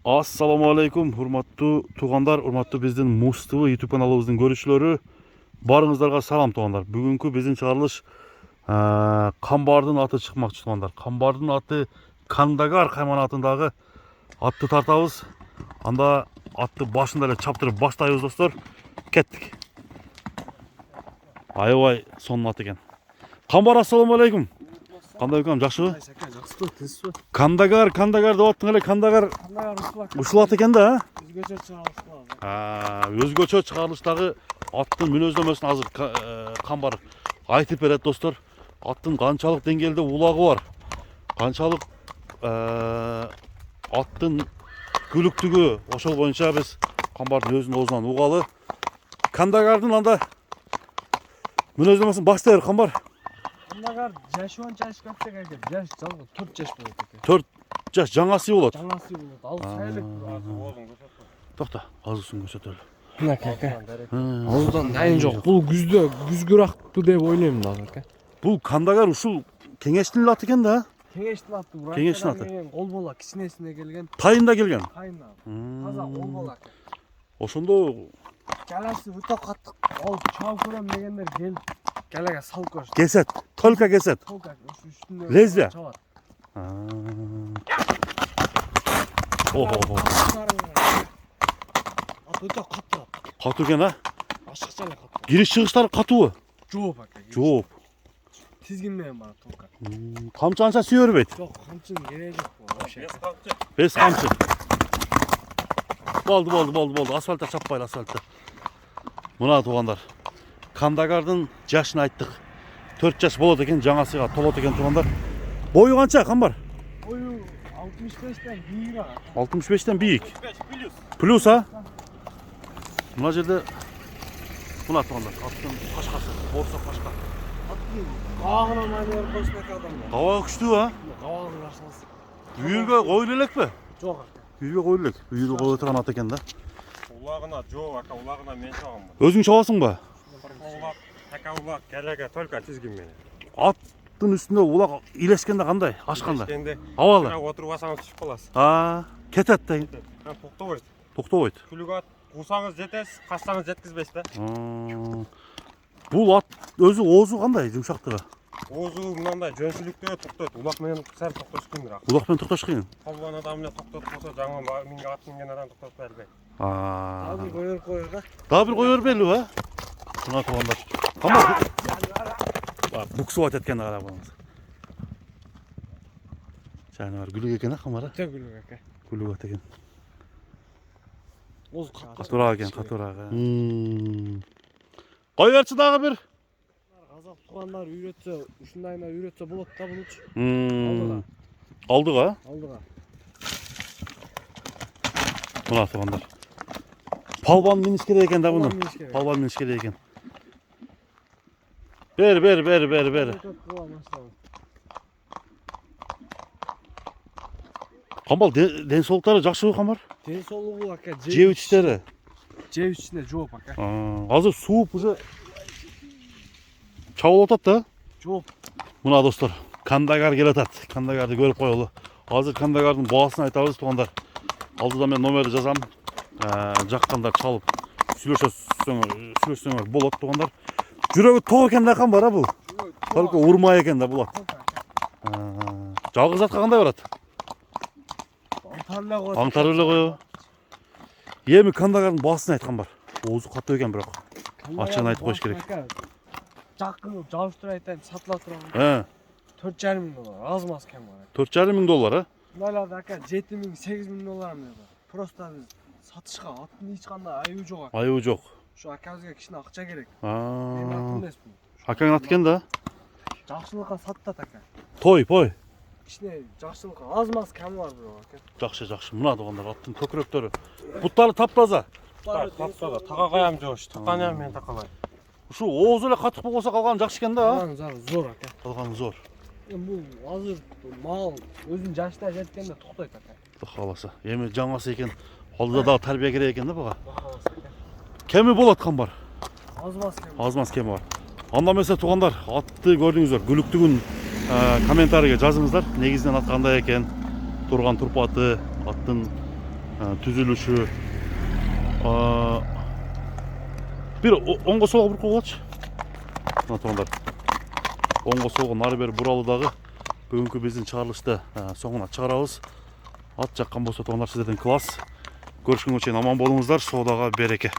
Assalamu alaikum, hurmatlı tuğanlar, hurmatlı bizden Mus TV YouTube kanalımızın görüşleri. Barınızlarga salam tuğanlar. Bugünkü bizim çağrılış Kambardın atı çıkmakçı tuğanlar. Kambardın atı Kandagar hayvanatındağı atты tartabız. Anda atты başında ile çaptırıp başlayız dostlar. Kettik. Ayvay sonun atı eken. Kambar assalamu alaikum. Kандай экам, жакшыбы? Жакшыбы, тезби? Kandagar деп аттың эле, Kandagar ушул ат экен да, Өзгөчө чыгарылышты. өзгөчө чыгарылыштагы аттын мүнөздөмөсүн азыр Камбар айтып берет достор. Аттын канчалык деңгээлде улагы бар, канчалык аттын күлүктүгү, ошол боюнча биз Камбардын өзүнүн оозунан угалы. Кандагардын анда мүнөздөмөсүн баштайбыр Камбар. Кандагар жашуан чачкап деп айтып, жаш жалгы 4 жаш болот экен. 4 жаш жаңасы болот. Жаңасы болот. Ал сайлык оозун көрсөтпө. Токто, азысын көрсөтөлү. Мына кака. Ооздан дайын жок. Бул күздө күзгүрактуу деп ойлойм да ака. Бул Кандагар ушул кеңештин аты экен да. Кеңештин аты бурак. Кеңештин аты. Кол бола кичинесине келген. Тайында келген. Тайына. Таза кол бола. Ошондо Жаласы өтө каттык. Ал чабып көрөм дегендер келип келеге салып көрүштү. кесет, только кесет. Толкак үстүнө. Лезвие? Чабат. Ого. Ат өтө каттык. Катуу экен, а? Ашыкча эле каттык. Кириш чыгыштары катуубу? Жооп ака. Жооп. Тизгин менен барат толкак. Камчы анча сүйө бербейт. Жок, камчынын кереги жок вообще. 5 камчы. Болду. Асфальтта чаппайлы, асфальтта. Мына туугандар. Кандагардын жашын айттык. 4 жаш болот экен, жаңасыга толот экен туугандар. Бою канча Камбар? Бою 65тен бийик ага. 65тен бийик. Плюс, а? Мына жерде мына туугандар, аттын кашкасы, борсо кашка. Аттын кабагына манер койсун экен адамдар. Кабагы күчтүү, а? Кабагын ашалсы. Үйүргө коюлу элекпи? Жок ака. Үйүргө коюлу элек. Үйүргө коюп турган ат экен да. Улагына жоо ака, улагына мен чабам. Өзүң чабасыңбы? Улак, така улак, келеге только тизгин менен. Аттын үстүндө улак илешкенде кандай? Ашканда? Ишкенде Абалы. отуруп алсаңыз түшүп каласыз. Кетет да. Токтобойт. Токтобойт. Күлүгү ат кусаңыз жетесиз, качсаңыз жеткизбейсиз да. Бул ат өзү оозу кандай, жумшактыгы? Оозу мындай жөнсүлүктө токтойт. Улак менен сәл токтош кыйын бирок. Улак менен токтош кыйын. Калган адам эле токтотуп болсо жаңы минге ат минген адам токтотуп бербейт. Abi koyur da. Дагы бир коёр белүү, а? Мына туугандар. Камар. Буксуп атат экен кара буңуз. Жаныбар күлүк экен, а Камар? Төгүлүк ака. Күлүк ат экен. Ол Катуураак экен, катуураак. Кой берчи дагы бир. Казак тугандар үйрөтсө, ушундайына үйрөтсө болот да булучу. Алдыга. Алдыга. Мына туугандар. Палбан миниш керек экен да муну. Палбан миниш керек. Палбан миниш керек экен. Бер. Камбал ден соолуктары жакшыбы Камар? Ден соолугу ака Жеп ичтери. жеп ичине жооп ака. Азыр сууп уже чабылып атат да. Жооп. Мына достор, Кандагар келатат. Кандагарды көрүп коелу. Азыр Кандагардын баасын айтабыз туугандар. Алдыда мен номерди жазам. Жаккандар чалып сүйлөшсөңөр болот туугандар. Жүрөгү ток экен да Камбар, бул. Только урмай экен да бул ат. Жалгыз атка кандай барат? Аңтар эле коё. Эми Кандагардын баасын айт Камбар. Оозу катуу экен бирок. Ачыгын айтып коюш керек. Жакын жабыштырып айтайын, сатыла турган. $4,500. Аз мас кем бар. $4,500, а? Мыналарда ака $7,000-8,000 эмне бар. Просто биз сатышка аттын эч кандай айыбы жок ака. Айыбы жок. Ушу акабызга кичине акча керек. Мен ат эмес бул. Акаң ат экен да. Жакшылыкка саттат ака. Пой. Кичине жакшылыкка аз мас кем бар бирок ака. Жакшы. Мына туугандар, аттын көкүрөктөрү. Буттары таптаза. Тапсада, така каям жоош, таканам мен такалайм. Ушу оозу эле катык болбосо калганы жакшы экен да, а? Калганы зор ака. Калганы зор. Бул азыр мал өзүнүн жашына жеткенде токтойт ака. Кудай кааласа. Эми жаңасы экен. Алдыда дагы тарбия керек экен да буга. Кааласа ака. Кеми болот Камбар? Аз мас кем кеми бар. Анда эмесе туугандар, атты көрдүңүздөр. Күлүктүгүн комментарийге жазыңыздар. Негизинен ат кандай экен, турган турпаты, аттын түзүлүшү бир оңго солго буруп койгулачы. Мына туугандар, оңго солго нары бери буралы дагы бүгүнкү биздин чыгарылышты соңуна чыгарабыз. Ат жаккан болсо туугандар, сиздерден класс. Көрүшкөнгө чейин аман болуңуздар, соодага береке.